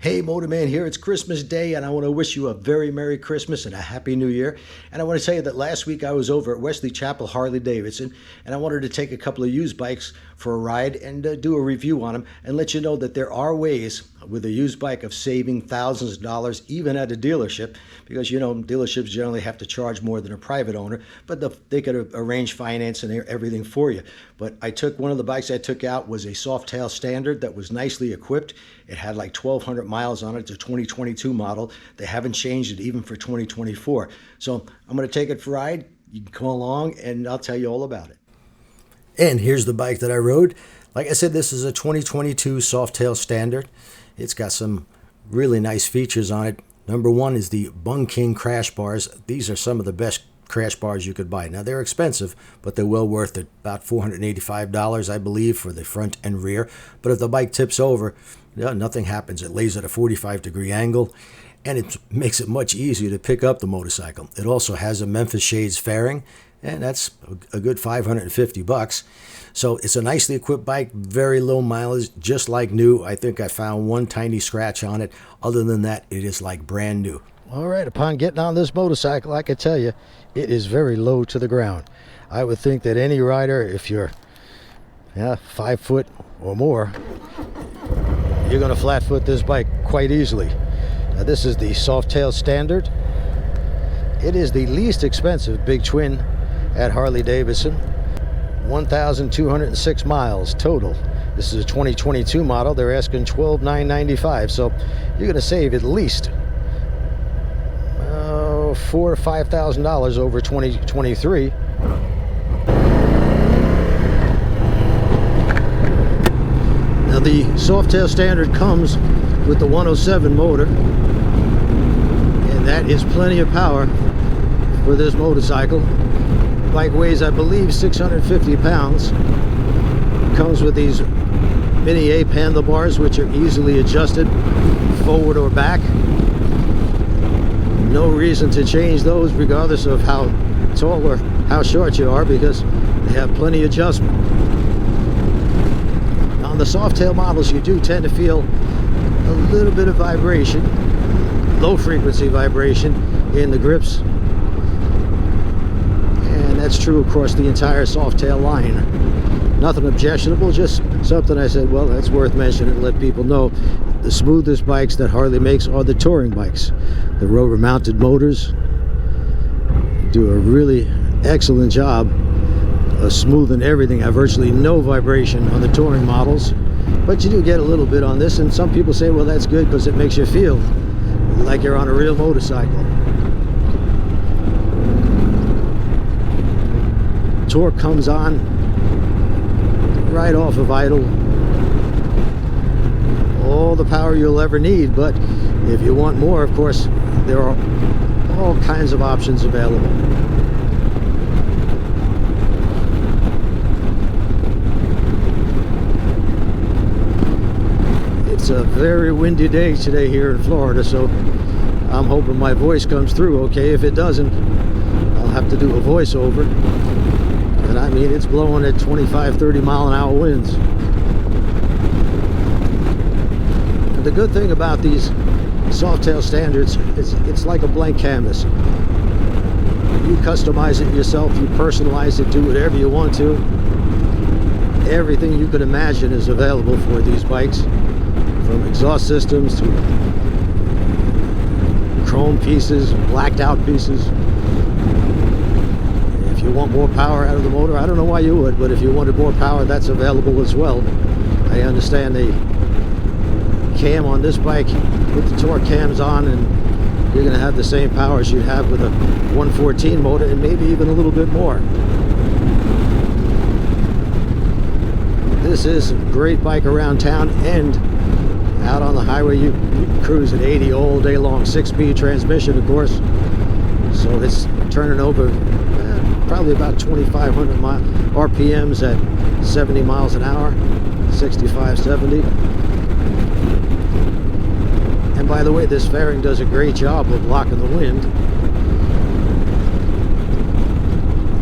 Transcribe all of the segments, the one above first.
Hey Motorman here, it's Christmas Day and I want to wish you a very Merry Christmas and a Happy New Year. And I want to tell you that last week I was over at Wesley Chapel Harley and I wanted to take a couple of used bikes for a ride and do a review on them and let you know that there are ways with a used bike of saving thousands of dollars even at a dealership, because you know dealerships generally have to charge more than a private owner, but they could arrange finance and everything for you. But I took one of the bikes I took out was a Softail Standard that was nicely equipped. It had like 1,200 miles on it. It's a 2022 model. They haven't changed it even for 2024. So I'm going to take it for a ride. You can come along and I'll tell you all about it. And here's the bike that I rode. Like I said, this is a 2022 Softail Standard. It's got some really nice features on it. Number one is the Bung King crash bars. These are some of the best crash bars you could buy. Now they're expensive, but they're well worth it. About $485, I believe, for the front and rear. But if the bike tips over, nothing happens. It lays at a 45-degree angle, and it makes it much easier to pick up the motorcycle. It also has a Memphis Shades fairing, and that's a good $550. So it's a nicely equipped bike, very low mileage, just like new. I think I found one tiny scratch on it. Other than that, it is like brand new. All right, upon getting on this motorcycle, I can tell you, it is very low to the ground. I would think that any rider, if you're 5 foot or more, you're going to flat foot this bike quite easily. Now, this is the Softail Standard. It is the least expensive big twin at Harley-Davidson. 1,206 miles total. This is a 2022 model. They're asking $12,995, so you're going to save at least $4,000 to $5,000 over 2023. Now the Softail Standard comes with the 107 motor, and that is plenty of power for this motorcycle. The bike weighs, I believe, 650 pounds. Comes with these mini ape handlebars, which are easily adjusted forward or back. No reason to change those regardless of how tall or how short you are, because they have plenty of adjustment. On the Softail models, you do tend to feel a little bit of vibration, low frequency vibration in the grips, and that's true across the entire Softail line. Nothing objectionable, just something I said, well, that's worth mentioning to let people know. The smoothest bikes that Harley makes are the touring bikes. The rotor mounted motors do a really excellent job of smoothing everything. I have virtually no vibration on the touring models, but you do get a little bit on this, and some people say, well, that's good because it makes you feel like you're on a real motorcycle. Torque comes on right off of idle. All the power you'll ever need, but if you want more, of course, there are all kinds of options available. It's a very windy day today here in Florida, so I'm hoping my voice comes through okay. If it doesn't, I'll have to do a voiceover. And I mean, it's blowing at 25-30 mile an hour winds. And the good thing about these Softail Standards is it's like a blank canvas. You customize it yourself, you personalize it, do whatever you want to. Everything you could imagine is available for these bikes, from exhaust systems to chrome pieces, blacked out pieces. If you want more power out of the motor, I don't know why you would, but if you wanted more power, that's available as well. I understand the cam on this bike, put the torque cams on, and you're going to have the same power as you'd have with a 114 motor, and maybe even a little bit more. This is a great bike around town, and out on the highway you can cruise at 80 all day long. 6-speed transmission, of course, so it's turning over probably about 2,500 RPMs at 70 miles an hour, 65, 70. And by the way, this fairing does a great job of blocking the wind.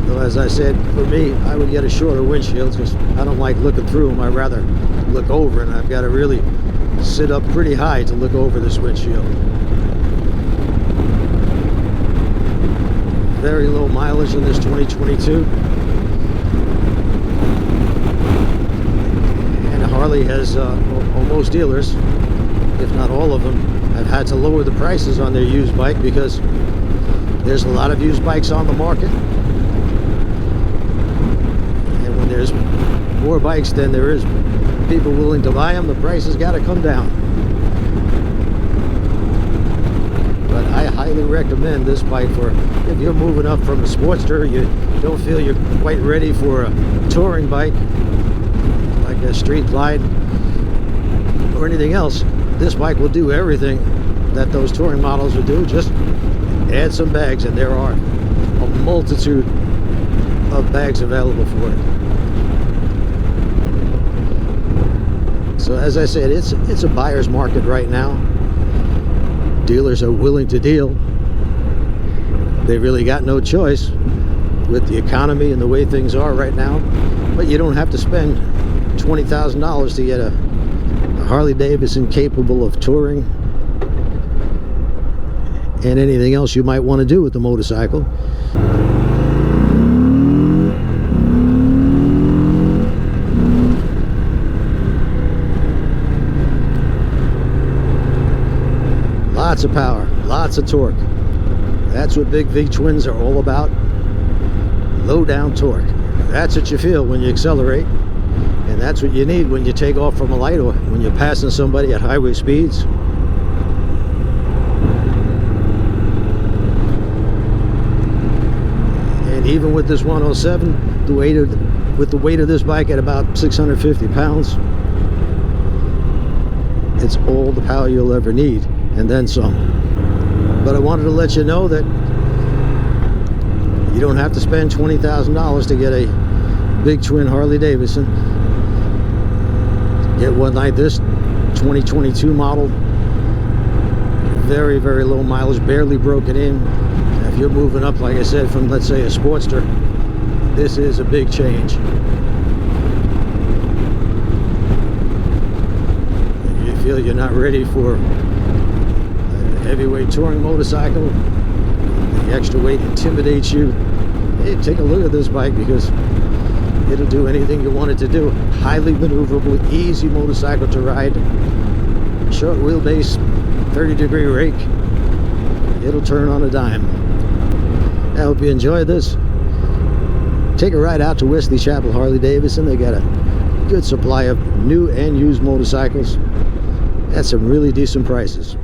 Though, as I said, for me, I would get a shorter windshield because I don't like looking through them. I'd rather look over, and I've got a really sit up pretty high to look over this windshield. Very low mileage in this 2022. And Harley has, most dealers, if not all of them, have had to lower the prices on their used bike because there's a lot of used bikes on the market. And when there's more bikes than there is people willing to buy them, the price has got to come down. But I highly recommend this bike for if you're moving up from a Sportster, you don't feel you're quite ready for a touring bike like a Street Glide or anything else. This bike will do everything that those touring models will do. Just add some bags, and there are a multitude of bags available for it. So as I said, it's a buyer's market right now. Dealers are willing to deal. They really got no choice with the economy and the way things are right now. But you don't have to spend $20,000 to get a Harley Davidson capable of touring and anything else you might want to do with the motorcycle. Lots of power, lots of torque. That's what big V twins are all about. Low down torque. That's what you feel when you accelerate, and that's what you need when you take off from a light or when you're passing somebody at highway speeds. And even with this 107, with the weight of this bike at about 650 pounds, it's all the power you'll ever need, and then some. But I wanted to let you know that you don't have to spend $20,000 to get a big twin Harley Davidson. Get one like this 2022 model, very, very low mileage, barely broken in. If you're moving up, like I said, from, let's say, a Sportster, this is a big change. If you feel you're not ready for a heavyweight touring motorcycle, the extra weight intimidates you, hey, take a look at this bike, because it'll do anything you want it to do. Highly maneuverable, easy motorcycle to ride. Short wheelbase, 30-degree rake. It'll turn on a dime. I hope you enjoyed this. Take a ride out to Wesley Chapel Harley Davidson. They got a good supply of new and used motorcycles at some really decent prices.